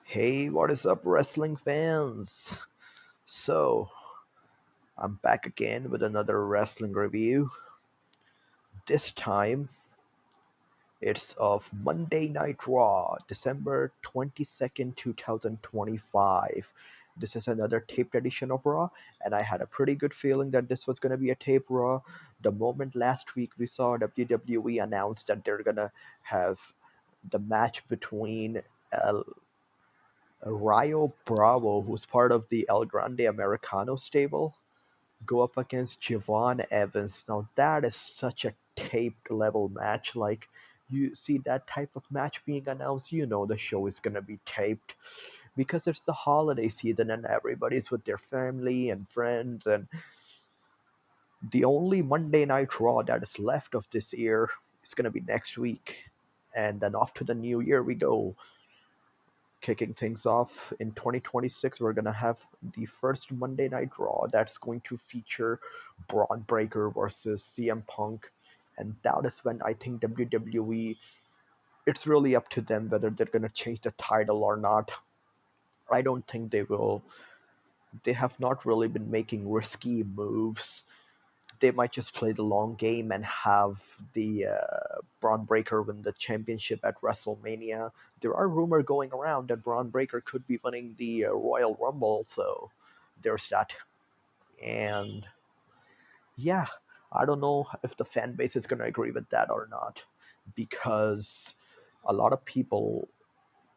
Hey, what is up, wrestling fans? So, I'm back again with another wrestling review. This time, it's of Monday Night Raw, December 22nd, 2025. This is another taped edition of Raw, and I had a pretty good feeling that this was going to be a tape Raw. The moment last week we saw WWE announce that they're going to have the match between El Rayo Bravo, who's part of the El Grande Americano stable, go up against Javon Evans. Now that is such a taped level match. Like you see that type of match being announced, you know the show is gonna be taped because it's the holiday season and everybody's with their family and friends, and the only Monday Night Raw that is left of this year is gonna be next week. And then off to the new year we go. Kicking things off in 2026, we're going to have the first Monday Night Raw that's going to feature Braun Breaker versus CM Punk. And that is when I think WWE, it's really up to them whether they're going to change the title or not. I don't think they will. They have not really been making risky moves. They might just play the long game and have the Braun Breaker win the championship at WrestleMania. There are rumors going around that Braun Breaker could be winning the Royal Rumble, so there's that. And yeah, I don't know if the fan base is going to agree with that or not, because a lot of people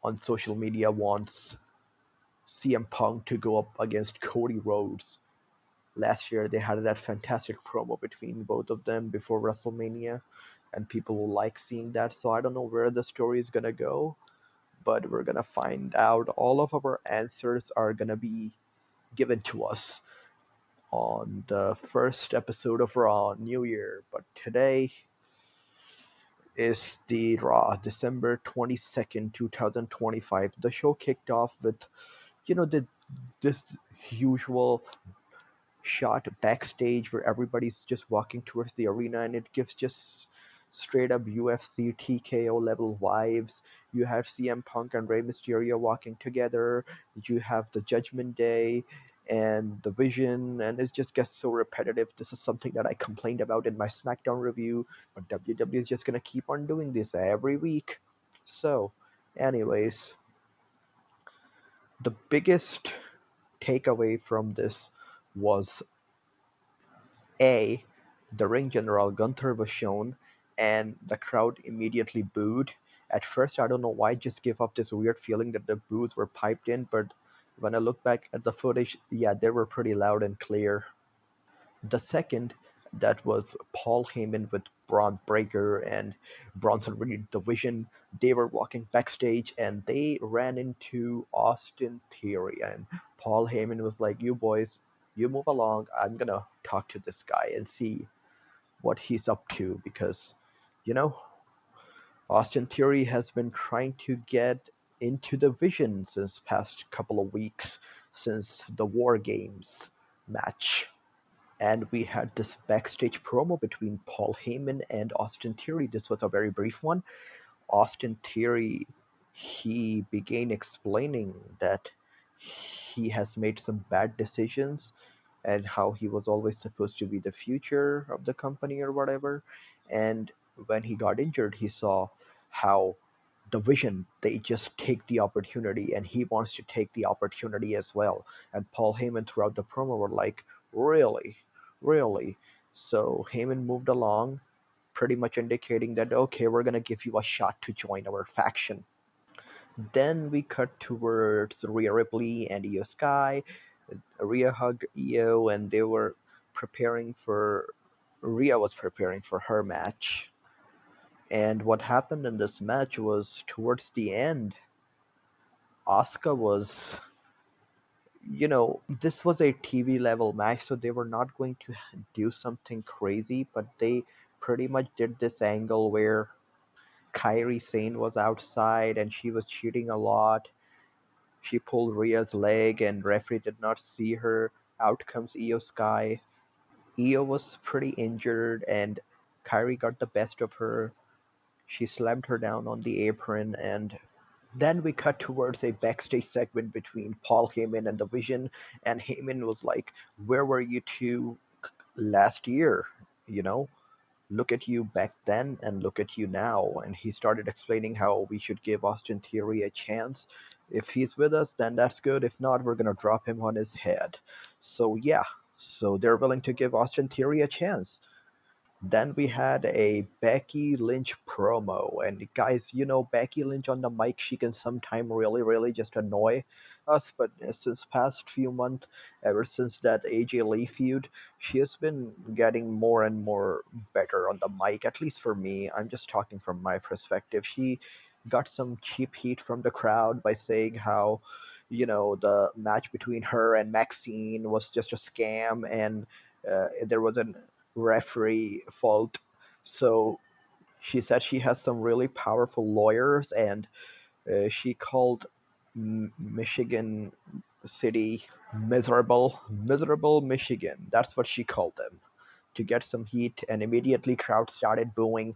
on social media wants CM Punk to go up against Cody Rhodes. Last year they had that fantastic promo between both of them before WrestleMania, and people will like seeing that. So I don't know where the story is gonna go, but we're gonna find out. All of our answers are gonna be given to us on the first episode of Raw New Year. But today is the Raw, December 22nd, 2025. The show kicked off with, this usual shot backstage where everybody's just walking towards the arena, and it gives just straight up UFC TKO level vibes. You have CM Punk and Rey Mysterio walking together. You have the Judgment Day and the Vision, and it just gets so repetitive. This is something that I complained about in my SmackDown review, but WWE is just gonna keep on doing this every week. So, anyways, the biggest takeaway from this was A, the ring general Gunther was shown, and the crowd immediately booed. At first, I don't know why, I just gave up this weird feeling that the boos were piped in, but when I look back at the footage, yeah, they were pretty loud and clear. The second, that was Paul Heyman with Braun Breaker and Bronson Reed, the Vision. They were walking backstage and they ran into Austin Theory. And Paul Heyman was like, "You boys, you move along. I'm gonna talk to this guy and see what he's up to," because, you know, Austin Theory has been trying to get into the Vision since past couple of weeks, since the War Games match. And we had this backstage promo between Paul Heyman and Austin Theory. This was a very brief one. Austin Theory, he began explaining that he has made some bad decisions and how he was always supposed to be the future of the company or whatever. And when he got injured, he saw how the Vision, they just take the opportunity, and he wants to take the opportunity as well. And Paul Heyman throughout the promo were like, "Really? Really?" So Heyman moved along, pretty much indicating that, okay, we're gonna give you a shot to join our faction. Then we cut towards Rhea Ripley and Io Sky. Rhea hugged Io, and they were preparing for. Rhea was preparing for her match. And what happened in this match was, towards the end, Asuka was, this was a TV level match, so they were not going to do something crazy, but they pretty much did this angle where Kairi Sane was outside and she was cheating a lot. She pulled Rhea's leg and referee did not see her. Out comes Io Sky. Io was pretty injured and Kairi got the best of her. She slammed her down on the apron, and Then we cut towards a backstage segment between Paul Heyman and the Vision, and Heyman was like, "Where were you two last year? You know, look at you back then and look at you now." And he started explaining how we should give Austin Theory a chance. If he's with us, then that's good. If not, we're gonna drop him on his head. So yeah, so they're willing to give Austin Theory a chance. Then we had a Becky Lynch promo. And guys, you know, Becky Lynch on the mic, she can sometimes really, really just annoy us. But since past few months, ever since that AJ Lee feud, she has been getting more and more better on the mic, at least for me. I'm just talking from my perspective. She got some cheap heat from the crowd by saying how, the match between her and Maxine was just a scam and there was an referee fault. So she said she has some really powerful lawyers, and she called Michigan City miserable Michigan. That's what she called them to get some heat, and immediately crowd started booing.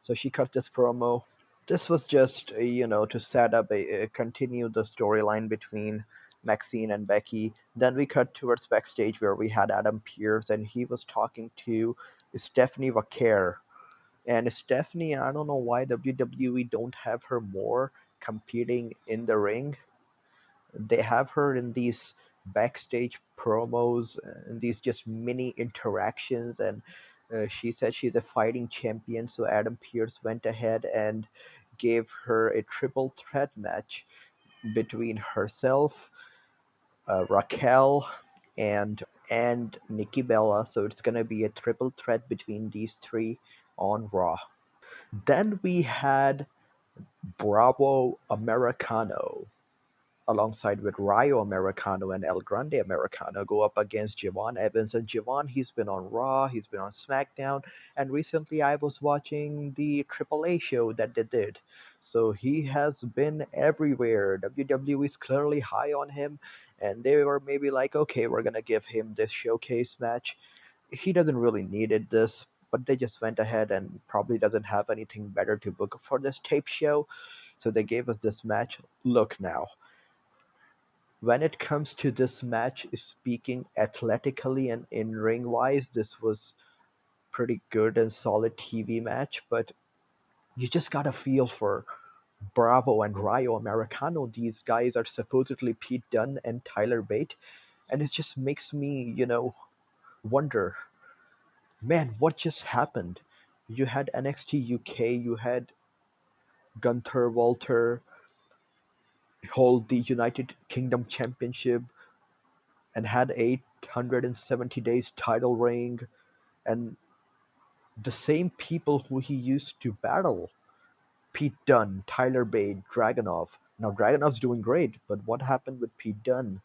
So she cut this promo. This was just, to set up continue the storyline between Maxine and Becky. Then we cut towards backstage where we had Adam Pearce, and he was talking to Stephanie Vaquer. And Stephanie, I don't know why WWE don't have her more competing in the ring. They have her in these backstage promos and these just mini interactions, and she said she's a fighting champion. So Adam Pearce went ahead and gave her a triple threat match between herself, Raquel, and Nikki Bella. So it's gonna be a triple threat between these three on Raw. Then we had Bravo Americano alongside with Rayo Americano and El Grande Americano go up against Javon Evans. And Javon, he's been on Raw, he's been on SmackDown, and recently I was watching the AAA show that they did. So he has been everywhere. WWE is clearly high on him, and they were maybe like, okay, we're gonna give him this showcase match. He doesn't really needed this, but they just went ahead and probably doesn't have anything better to book for this tape show, so they gave us this match. Look now, when it comes to this match, speaking athletically and in ring wise, this was pretty good and solid TV match. But you just got a feel for Bravo and Rayo Americano. These guys are supposedly Pete Dunne and Tyler Bate, and it just makes me, wonder, man, what just happened? You had NXT UK, you had Gunther Walter hold the United Kingdom Championship and had 870 days title reign, and the same people who he used to battle, Pete Dunne, Tyler Bate, Dragunov. Now Dragunov's doing great, but what happened with Pete Dunne?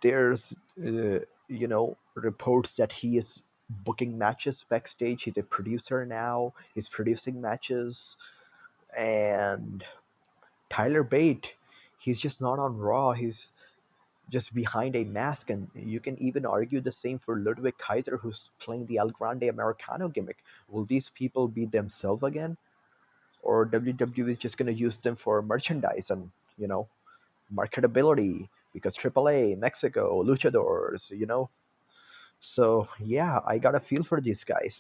There's, reports that he is booking matches backstage. He's a producer now. He's producing matches, and Tyler Bate, he's just not on Raw. He's just behind a mask, and you can even argue the same for Ludwig Kaiser, who's playing the El Grande Americano gimmick. Will these people be themselves again, or WWE is just going to use them for merchandise and marketability because AAA, Mexico, luchadors, So yeah, I got a feel for these guys.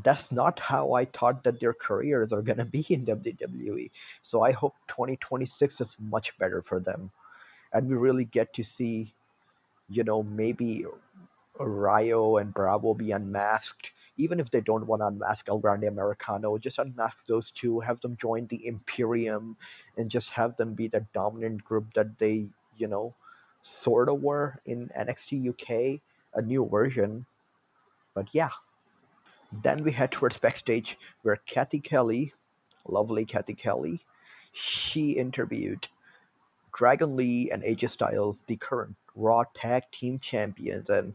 That's not how I thought that their careers are gonna be in WWE. So I hope 2026 is much better for them, and we really get to see, maybe Rayo and Bravo be unmasked. Even if they don't want to unmask El Grande Americano, just unmask those two, have them join the Imperium, and just have them be the dominant group that they, sort of were in NXT UK, a new version. But yeah, then we head towards backstage where Kathy Kelly, lovely Kathy Kelly, she interviewed Dragon Lee and AJ Styles, the current Raw Tag Team Champions, and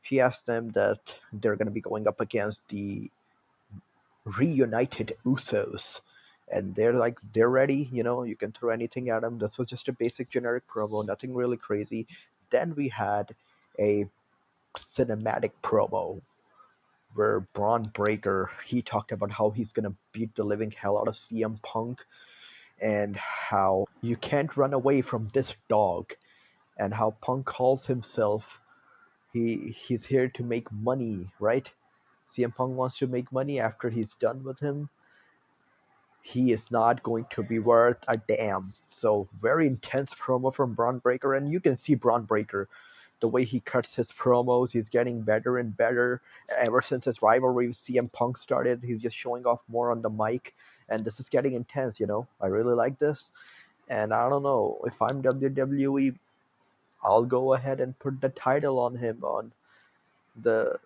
she asked them that they're going to be going up against the reunited Usos. And they're like, they're ready, you can throw anything at them. This was just a basic generic promo, nothing really crazy. Then we had a cinematic promo where Braun Breaker, he talked about how he's going to beat the living hell out of CM Punk, and how you can't run away from this dog, and how Punk calls himself he's here to make money, right? CM Punk wants to make money after he's done with him. He is not going to be worth a damn. So very intense promo from Braun Breaker, and you can see Braun Breaker, the way he cuts his promos, he's getting better and better. Ever since his rivalry with CM Punk started, he's just showing off more on the mic, and this is getting intense. I really like this, and I don't know if I'm WWE, I'll go ahead and put the title on him on the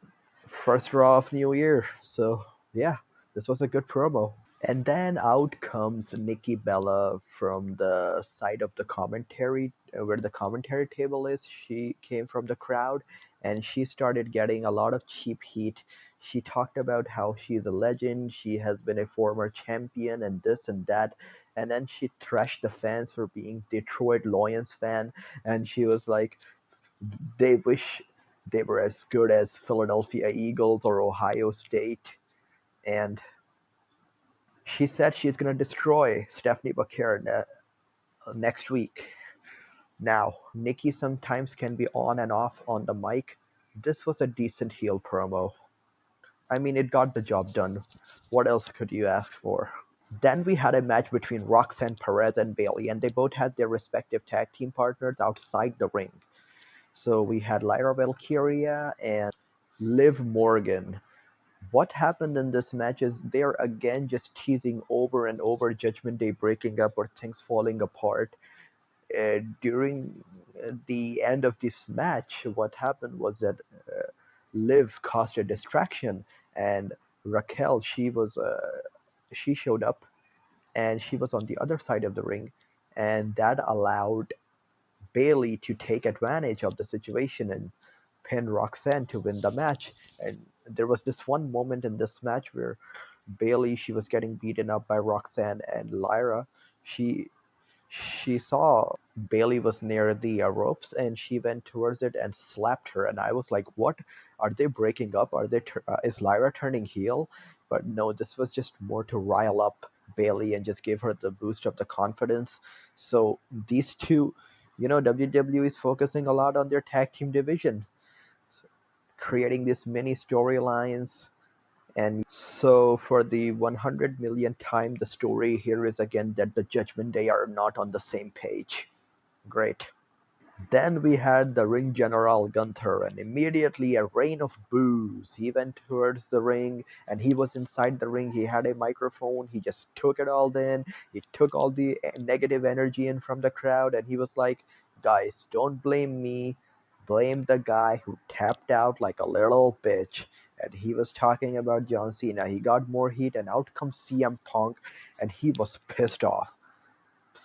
first Raw of New Year. So yeah, this was a good promo. And then out comes Nikki Bella from the side of the commentary, where the commentary table is. She came from the crowd and she started getting a lot of cheap heat. She talked about how she's a legend, she has been a former champion, and this and that. And then she thrashed the fans for being Detroit Lions fan. And she was like, they wish they were as good as Philadelphia Eagles or Ohio State. And she said she's going to destroy Stephanie Bakir next week. Now, Nikki sometimes can be on and off on the mic. This was a decent heel promo. I mean, it got the job done. What else could you ask for? Then we had a match between Roxanne Perez and Bayley, and they both had their respective tag team partners outside the ring. So we had Lyra Valkyria and Liv Morgan. What happened in this match is they're again just teasing over and over Judgment Day breaking up or things falling apart. During the end of this match, what happened was that Liv caused a distraction, and Raquel, she showed up, and she was on the other side of the ring, and that allowed Bayley to take advantage of the situation and pin Roxanne to win the match. And there was this one moment in this match where Bayley, she was getting beaten up by Roxanne, and Lyra, she she saw Bayley was near the ropes, and she went towards it and slapped her. And I was like, "What? Are they breaking up? Is Lyra turning heel?" But no, this was just more to rile up Bayley and just give her the boost of the confidence. So these two, WWE is focusing a lot on their tag team division, creating these mini storylines. And so, for the 100 millionth time, the story here is again that the Judgment Day are not on the same page. Great. Then we had the ring general Gunther, and immediately a rain of boos. He went towards the ring, and he was inside the ring. He had a microphone. He just took it all in. He took all the negative energy in from the crowd, and he was like, "Guys, don't blame me. Blame the guy who tapped out like a little bitch." And he was talking about John Cena. He got more heat, and out comes CM Punk, and he was pissed off.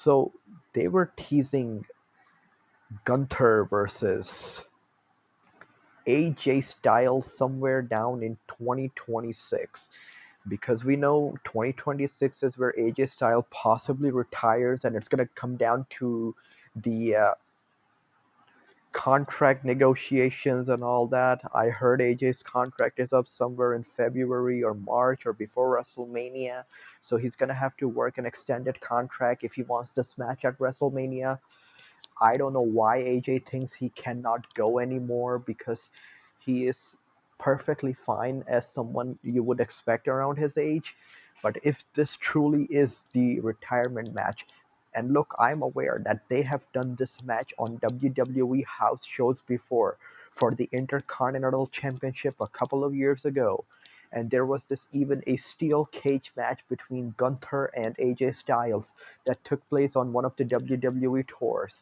So they were teasing Gunther versus AJ Styles somewhere down in 2026, because we know 2026 is where AJ Styles possibly retires, and it's going to come down to the contract negotiations and all that. I heard AJ's contract is up somewhere in February or March or before WrestleMania, so he's going to have to work an extended contract if he wants this match at WrestleMania. I don't know why AJ thinks he cannot go anymore, because he is perfectly fine as someone you would expect around his age. But if this truly is the retirement match, and look, I'm aware that they have done this match on WWE house shows before for the Intercontinental Championship a couple of years ago. And there was this even a steel cage match between Gunther and AJ Styles that took place on one of the WWE tours,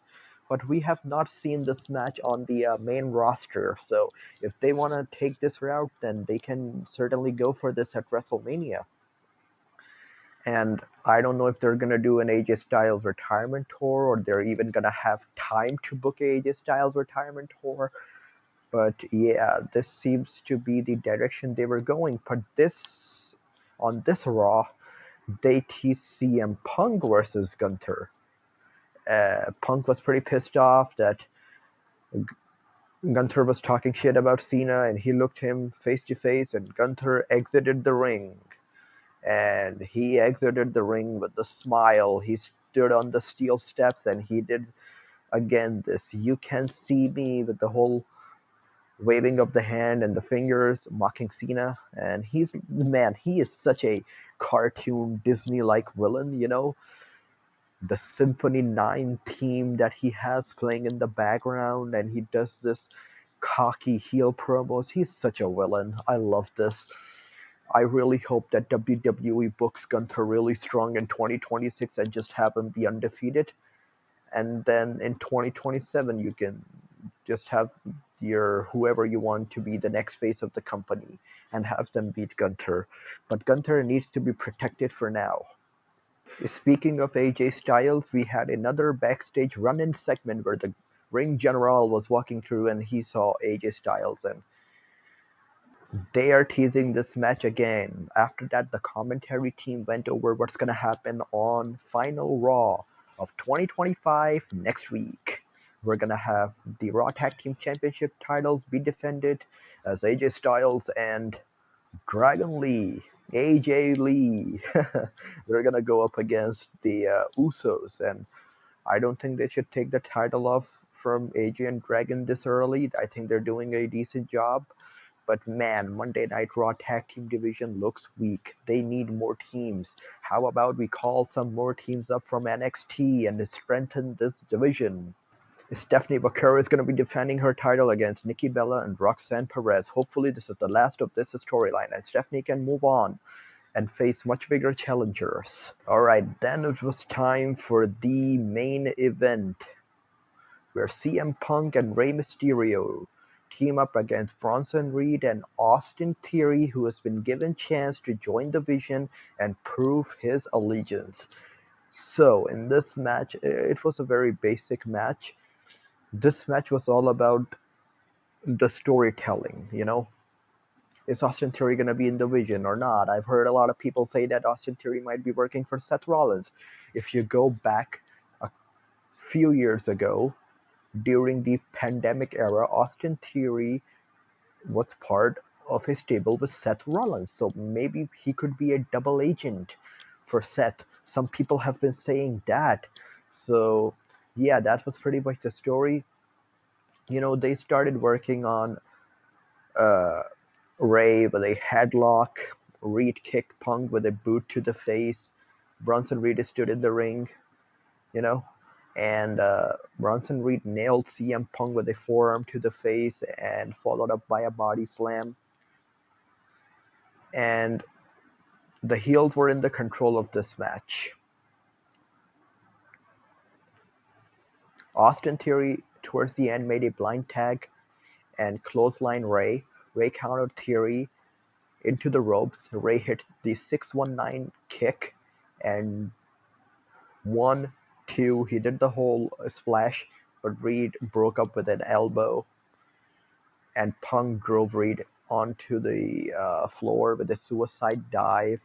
but we have not seen this match on the main roster. So if they want to take this route, then they can certainly go for this at WrestleMania. And I don't know if they're going to do an AJ Styles retirement tour, or they're even going to have time to book a AJ Styles retirement tour. But yeah, this seems to be the direction they were going. But on this Raw, they teased CM Punk versus Gunther. Punk was pretty pissed off that Gunther was talking shit about Cena, and he looked him face to face, and Gunther exited the ring. and he exited the ring with a smile. He stood on the steel steps and he did again this "you can see me" with the whole waving of the hand and the fingers, mocking Cena. And he's man, he is such a cartoon Disney-like villain. The Symphony 9 theme that he has playing in the background, and he does this cocky heel promos. He's such a villain. I love this. I really hope that WWE books Gunther really strong in 2026 and just have him be undefeated. And then in 2027, you can just have your whoever you want to be the next face of the company and have them beat Gunther. But Gunther needs to be protected for now. Speaking of AJ Styles, we had another backstage run-in segment where the ring general was walking through and he saw AJ Styles, and they are teasing this match again. After that, the commentary team went over what's going to happen on Final Raw of 2025 next week. We're going to have the Raw Tag Team Championship titles be defended as AJ Styles and Dragon Lee, AJ Lee. They're going to go up against the Usos, and I don't think they should take the title off from AJ and Dragon this early. I think they're doing a decent job. But man, Monday Night Raw Tag Team division looks weak. They need more teams. How about we call some more teams up from NXT and strengthen this division? Stephanie Vaquero is going to be defending her title against Nikki Bella and Roxanne Perez. Hopefully, this is the last of this storyline and Stephanie can move on and face much bigger challengers. Alright, then it was time for the main event where CM Punk and Rey Mysterio team up against Bronson Reed and Austin Theory, who has been given chance to join the Vision and prove his allegiance. So, in this match, it was a very basic match. This match was all about the storytelling. Is Austin Theory going to be in the Vision or not? I've heard a lot of people say that Austin Theory might be working for Seth Rollins. If you go back a few years ago, during the pandemic era, Austin Theory was part of a stable with Seth Rollins, so maybe he could be a double agent for Seth. Some people have been saying that. So, yeah, that was pretty much the story. They started working on uh, Ray with a headlock. Reed kicked Punk with a boot to the face. Bronson Reed stood in the ring, you know, and Bronson Reed nailed CM Punk with a forearm to the face and followed up by a body slam. And the heels were in the control of this match. Austin Theory, towards the end, made a blind tag and clothesline Ray. Ray countered Theory into the ropes. Ray hit the 619 kick and 1, 2. He did the whole splash, but Reed broke up with an elbow, and Punk drove Reed onto the floor with a suicide dive.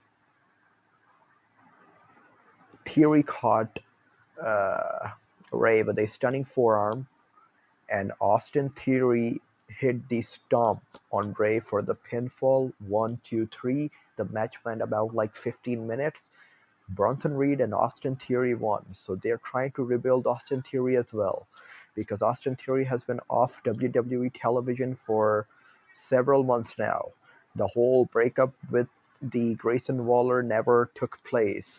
Theory caught uh, Ray with a stunning forearm, and Austin Theory hit the stomp on Ray for the pinfall. 1, 2, 3. The match went about like 15 minutes. Bronson Reed and Austin Theory won, so they're trying to rebuild Austin Theory as well, because Austin Theory has been off WWE television for several months now. The whole breakup with the Grayson Waller never took place,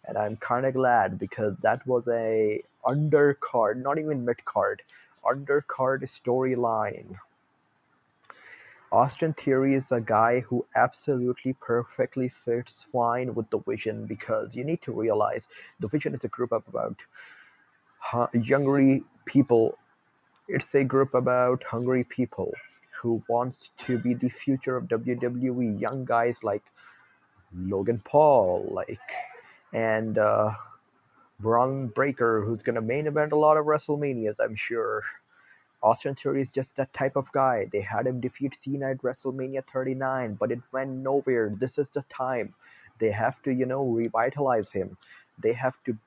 and I'm kind of glad because that was a undercard, not even mid-card, undercard storyline. Austin Theory is a guy who absolutely perfectly fits fine with the Vision, because you need to realize the Vision is a group of about hungry people. It's a group about hungry people who wants to be the future of WWE. Young guys like Logan Paul, and Braun Breaker, who's gonna main event a lot of WrestleManias, I'm sure. Austin Theory is just that type of guy. They had him defeat Cena at WrestleMania 39, but it went nowhere. This is the time. They have to, revitalize him. They have to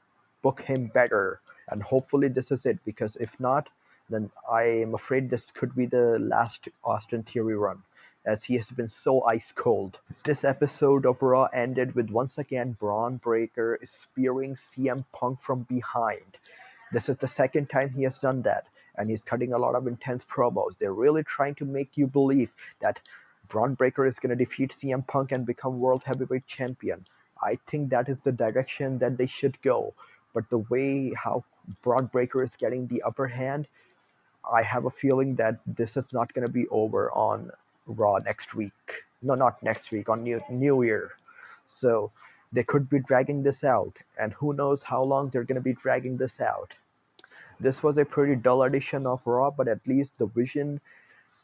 book him better. And hopefully this is it, because if not, then I am afraid this could be the last Austin Theory run. as he has been so ice cold. This episode of Raw ended with once again Braun Breaker spearing CM Punk from behind. This is the second time he has done that, and he's cutting a lot of intense promos. They're really trying to make you believe that Braun Breaker is going to defeat CM Punk and become World Heavyweight Champion. I think that is the direction that they should go. But the way how Braun Breaker is getting the upper hand, I have a feeling that this is not going to be over on Raw next week. No, not next week, on New Year. So they could be dragging this out, and who knows how long they're going to be dragging this out. This was a pretty dull edition of Raw, but at least the vision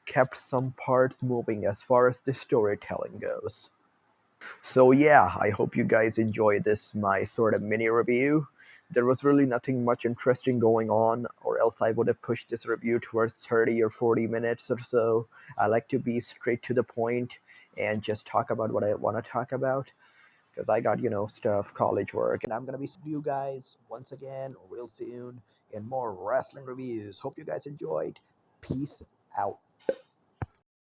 kept some parts moving as far as the storytelling goes. So yeah, I hope you guys enjoy this my sort of mini review. There was really nothing much interesting going on, or else I would have pushed this review towards 30 or 40 minutes or so. I like to be straight to the point and just talk about what I want to talk about because I got, stuff, college work. And I'm going to be seeing you guys once again real soon in more wrestling reviews. Hope you guys enjoyed. Peace out.